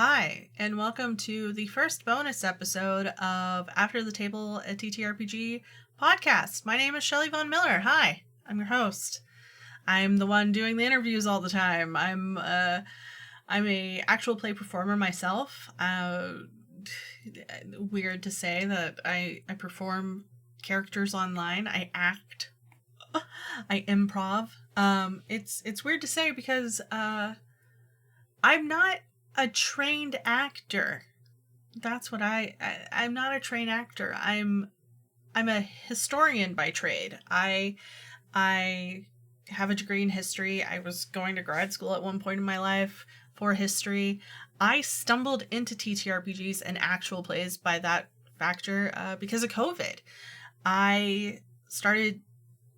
Hi, and welcome to the first bonus episode of After the Table, a TTRPG podcast. My name is Shelly Von Miller. Hi, I'm your host. I'm the one doing the interviews all the time. I'm a actual play performer myself. Weird to say that I perform characters online. I act. I improv. It's weird to say because I'm not a trained actor. That's what I'm not a trained actor. I'm a historian by trade. I have a degree in history. I was going to grad school at one point in my life for history. I stumbled into TTRPGs and actual plays by that factor because of COVID. I started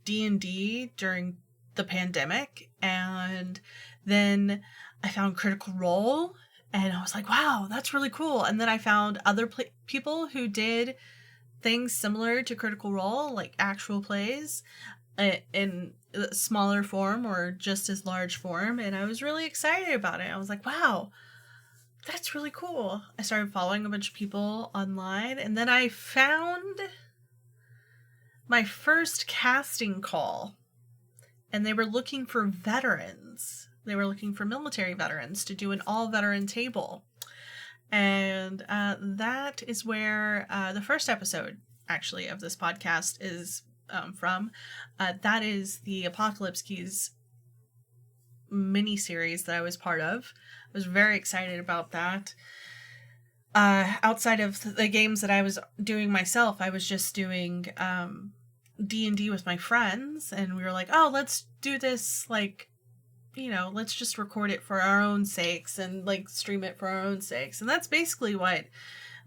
D&D during the pandemic, and then I found Critical Role, and I was like, wow, that's really cool. And then I found other people who did things similar to Critical Role, like actual plays, in smaller form or just as large form, and I was really excited about it. I was like, wow, that's really cool. I started following a bunch of people online, and then I found my first casting call, and they were looking for veterans. They were looking for military veterans to do an all-veteran table. And that is where the first episode, actually, of this podcast is from. That is the Apocalypse Keys mini-series that I was part of. I was very excited about that. Outside of the games that I was doing myself, I was just doing D&D with my friends, and we were like, oh, let's do this, let's just record it for our own sakes and stream it for our own sakes. And that's basically what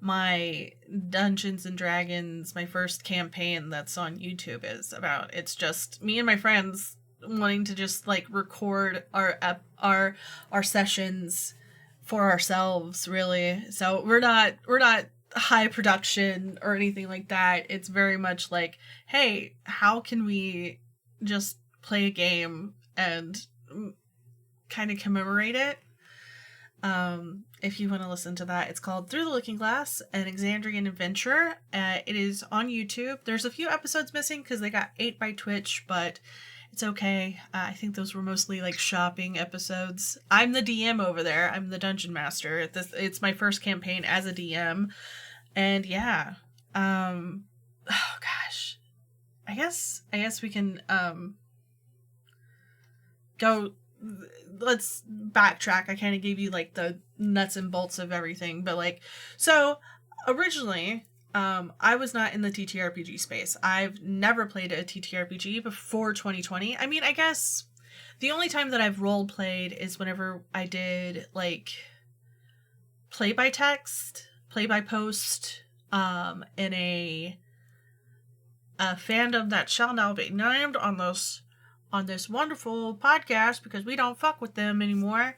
my Dungeons and Dragons, my first campaign that's on YouTube, is about. It's just me and my friends wanting to just record our sessions for ourselves, really. So we're not high production or anything like that. It's very much like, hey, how can we just play a game and kind of commemorate it? If you want to listen to that, it's called Through the Looking Glass, an Exandrian Adventure. It is on YouTube. There's a few episodes missing because they got ate by Twitch, but it's okay. I think those were mostly shopping episodes. I'm the DM over there. I'm the dungeon master. It's my first campaign as a DM, and yeah. Oh gosh, I guess we can go. Let's backtrack. I kind of gave you the nuts and bolts of everything, but so originally, I was not in the TTRPG space. I've never played a TTRPG before 2020. I mean, I guess the only time that I've role played is whenever I did play by text, play by post, in a fandom that shall now be named on this wonderful podcast because we don't fuck with them anymore.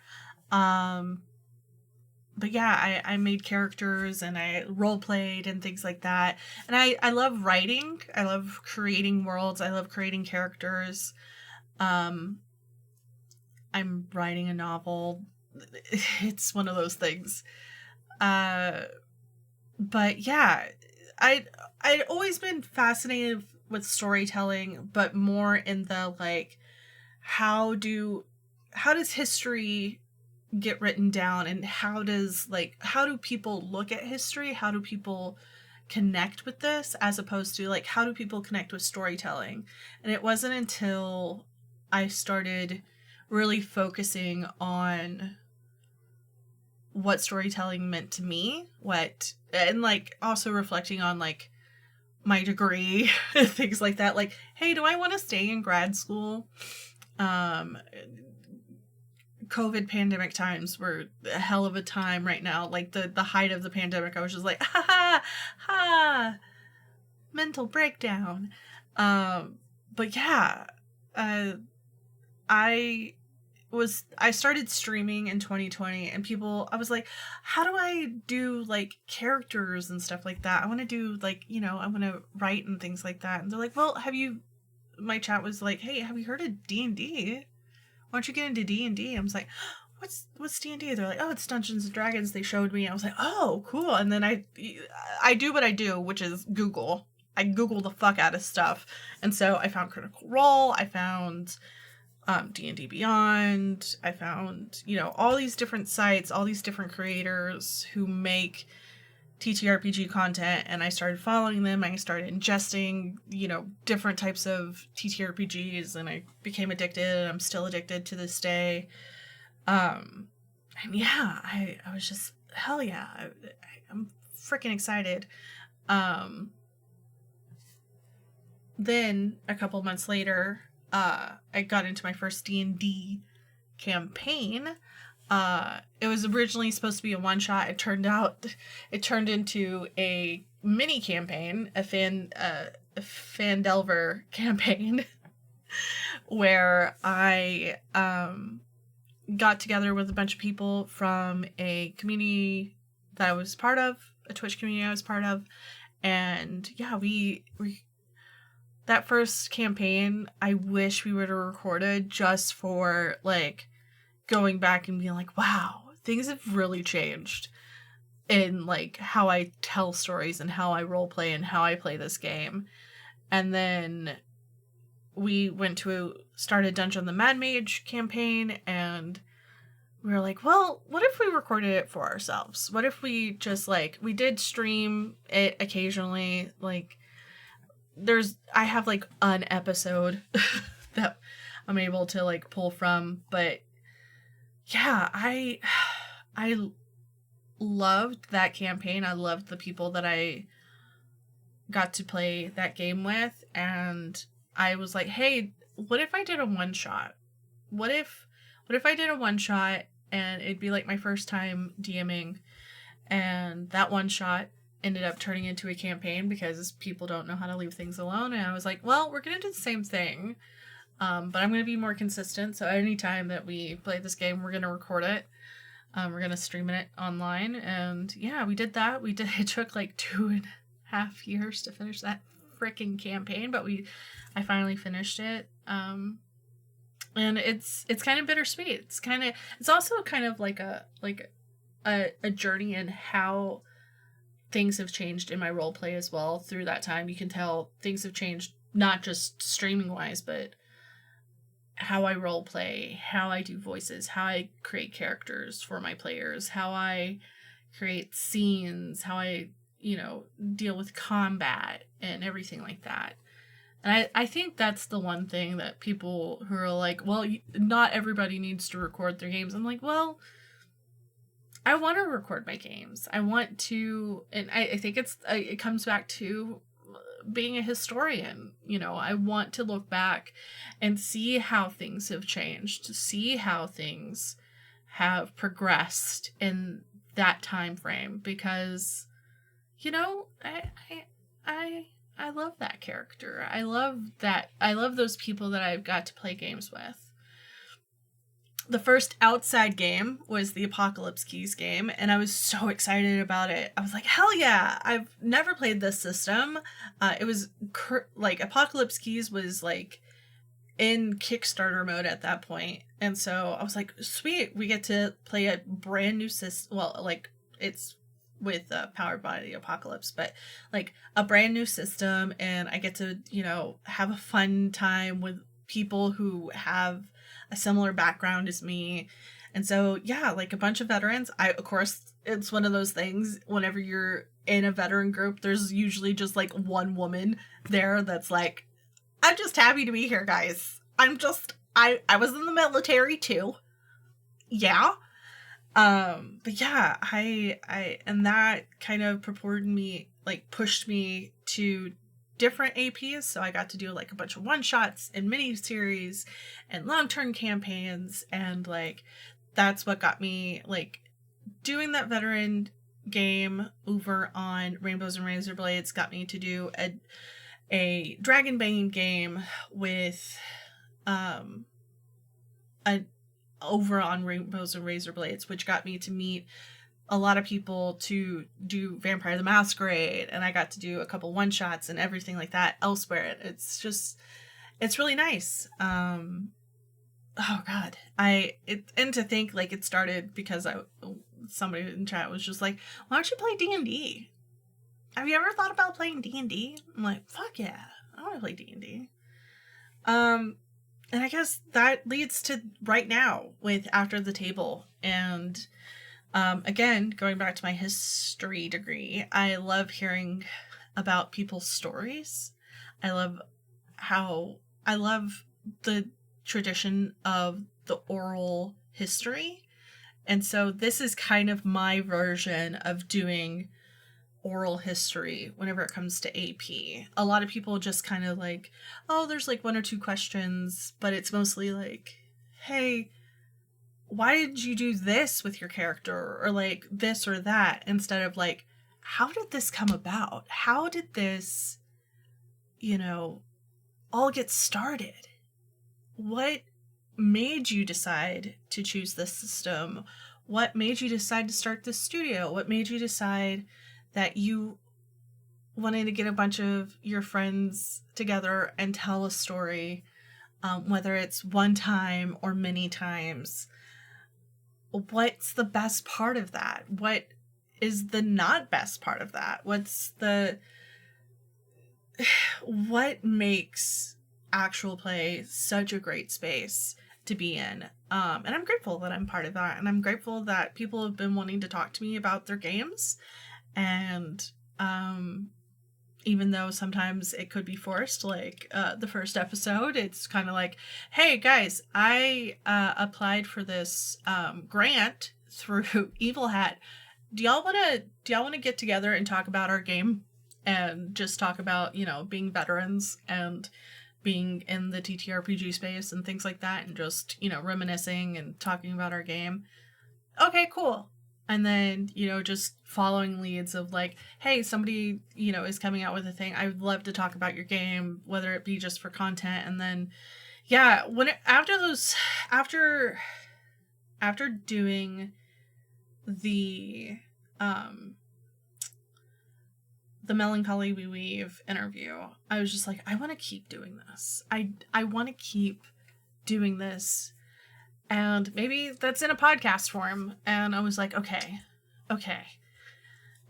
But yeah, I made characters and I role played and things like that. And I love writing. I love creating worlds. I love creating characters. I'm writing a novel. It's one of those things. But yeah, I'd always been fascinated with storytelling, but more in the how does history get written down, and how do people look at history? How do people connect with this, as opposed to how do people connect with storytelling? And it wasn't until I started really focusing on what storytelling meant to me, and also reflecting on my degree, things like that. Hey, do I want to stay in grad school? COVID pandemic times were a hell of a time right now. The height of the pandemic, I was just like, mental breakdown. But yeah, I started streaming in 2020, and I was like, how do I do characters and stuff like that? I want to do I want to write and things like that. And they're like, well, my chat was like, hey, have you heard of D&D? Why don't you get into D&D? I was like, what's D&D? They're like, oh, it's Dungeons and Dragons. They showed me. I was like, oh, cool. And then I do what I do, which is Google. I Google the fuck out of stuff. And so I found Critical Role. I found D&D Beyond. I found, all these different sites, all these different creators who make TTRPG content, and I started following them. I started ingesting, different types of TTRPGs, and I became addicted, and I'm still addicted to this day. And yeah, I was just, hell yeah, I'm freaking excited. Then a couple months later, I got into my first D&D campaign. It was originally supposed to be a one-shot. It turned into a mini campaign, a Fandelver campaign, where I got together with a bunch of people from a community that I was part of, a Twitch community I was part of, and yeah, we that first campaign, I wish we would have recorded just for, like, going back and being like, wow, things have really changed in, like, how I tell stories and how I roleplay and how I play this game. And then we started Dungeon the Mad Mage campaign, and we were like, well, what if we recorded it for ourselves? What if we just, like, we did stream it occasionally, like, I have, like, an episode that I'm able to, like, pull from, but yeah, I loved that campaign. I loved the people that I got to play that game with, and I was like, hey, what if I did a one-shot? What if I did a one-shot, and it'd be, like, my first time DMing, and that one-shot ended up turning into a campaign because people don't know how to leave things alone. And I was like, well, we're going to do the same thing, but I'm going to be more consistent. So anytime that we play this game, we're going to record it. We're going to stream it online. And yeah, we did that. It took like 2.5 years to finish that freaking campaign, but I finally finished it. And it's kind of bittersweet. It's also kind of like a journey in how things have changed in my role play as well through that time. You can tell things have changed, not just streaming wise, but how I role play, how I do voices, how I create characters for my players, how I create scenes, how I, deal with combat and everything like that. And I think that's the one thing that people who are like, well, not everybody needs to record their games. I'm like, well, I want to record my games. I want to, and I think it comes back to being a historian. I want to look back and see how things have changed, to see how things have progressed in that time frame, because, I love that character. I love those people that I've got to play games with. The first outside game was the Apocalypse Keys game, and I was so excited about it. I was like, hell yeah, I've never played this system. It was, Apocalypse Keys was, like, in Kickstarter mode at that point, and so I was like, sweet, we get to play a brand new system. Well, like, it's with powered by the Apocalypse, but, like, a brand new system, and I get to, have a fun time with people who have a similar background as me. And so, yeah, like a bunch of veterans. Of course, it's one of those things, whenever you're in a veteran group, there's usually just like one woman there that's like, I'm just happy to be here, guys. I was in the military too. Yeah. But yeah, and that kind of pushed me to different APs, so I got to do like a bunch of one-shots and mini-series and long-term campaigns, and like that's what got me like doing that veteran game over on Rainbows and Razor Blades. Got me to do a Dragonbane game with over on Rainbows and Razor Blades, which got me to meet a lot of people to do Vampire the Masquerade, and I got to do a couple one-shots and everything like that elsewhere. It's really nice. oh god, and to think like it started because somebody in chat was just like, why don't you play D&D? Have you ever thought about playing D&D? I'm like, fuck yeah, I want to play D&D. And I guess that leads to right now with After the Table. And again, going back to my history degree, I love hearing about people's stories. I love the tradition of the oral history. And so this is kind of my version of doing oral history whenever it comes to AP. A lot of people just kind of like, oh, there's like one or two questions, but it's mostly like, hey, why did you do this with your character? Or like this or that, instead of like, how did this come about? How did this, all get started? What made you decide to choose this system? What made you decide to start this studio? What made you decide that you wanted to get a bunch of your friends together and tell a story, whether it's one time or many times? What's the best part of that? What is the not best part of that? What makes actual play such a great space to be in? And I'm grateful that I'm part of that. And I'm grateful that people have been wanting to talk to me about their games. And even though sometimes it could be forced, like the first episode, it's kind of like, hey guys, I applied for this grant through Evil Hat. Do y'all want to get together and talk about our game and just talk about, being veterans and being in the TTRPG space and things like that, and just, reminiscing and talking about our game? Okay, cool. And then, just following leads of like, hey, somebody, is coming out with a thing. I would love to talk about your game, whether it be just for content. And then, yeah, after doing the Melancholy We Weave interview, I was just like, I want to keep doing this. I want to keep doing this. And maybe that's in a podcast form. And I was like, okay.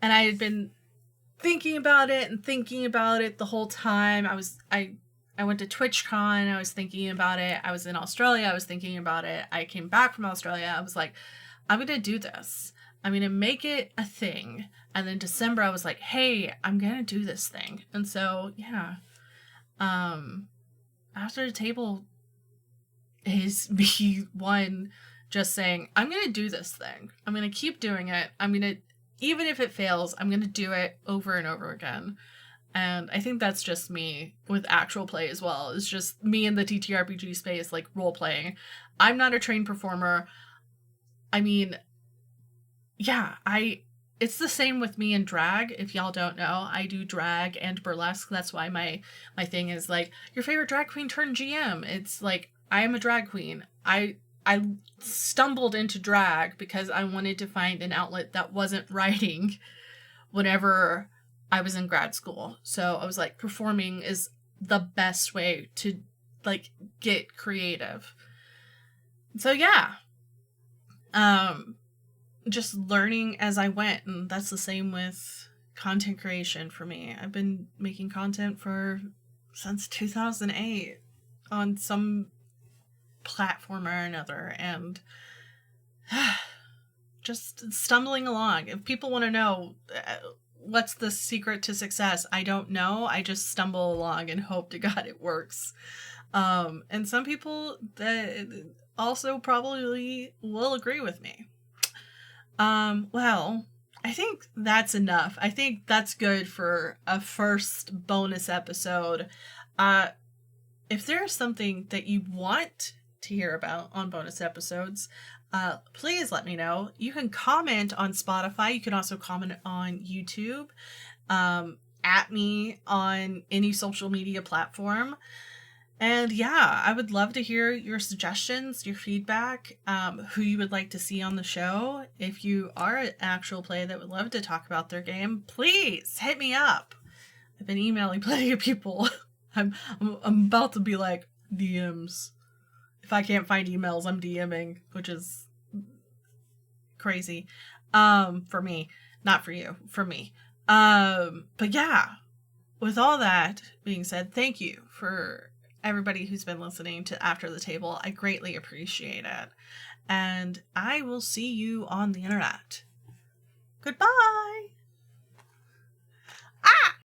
And I had been thinking about it the whole time. I went to TwitchCon. I was thinking about it. I was in Australia. I was thinking about it. I came back from Australia. I was like, I'm going to do this. I'm going to make it a thing. And then December, I was like, hey, I'm going to do this thing. And so, yeah. After the Table is me, one, just saying, I'm going to do this thing. I'm going to keep doing it. Even if it fails, I'm going to do it over and over again. And I think that's just me with actual play as well. It's just me in the TTRPG space, like role playing. I'm not a trained performer. It's the same with me in drag. If y'all don't know, I do drag and burlesque. That's why my thing is like, your favorite drag queen turned GM. It's like, I am a drag queen. I stumbled into drag because I wanted to find an outlet that wasn't writing whenever I was in grad school. So I was like, performing is the best way to like get creative. So yeah. Just learning as I went, and that's the same with content creation for me. I've been making content since 2008 on some platform or another, and just stumbling along. If people want to know what's the secret to success, I don't know. I just stumble along and hope to God it works. And some people that also probably will agree with me. Well, I think that's enough. I think that's good for a first bonus episode. If there's something that you want to hear about on bonus episodes, please let me know. You can comment on Spotify. You can also comment on YouTube, at me on any social media platform. And yeah, I would love to hear your suggestions, your feedback, who you would like to see on the show. If you are an actual play that would love to talk about their game, please hit me up. I've been emailing plenty of people. I'm about to be like, DMs. If I can't find emails, I'm DMing, which is crazy. For me, not for you, for me. But yeah, with all that being said, thank you for everybody who's been listening to After the Table. I greatly appreciate it. And I will see you on the internet. Goodbye.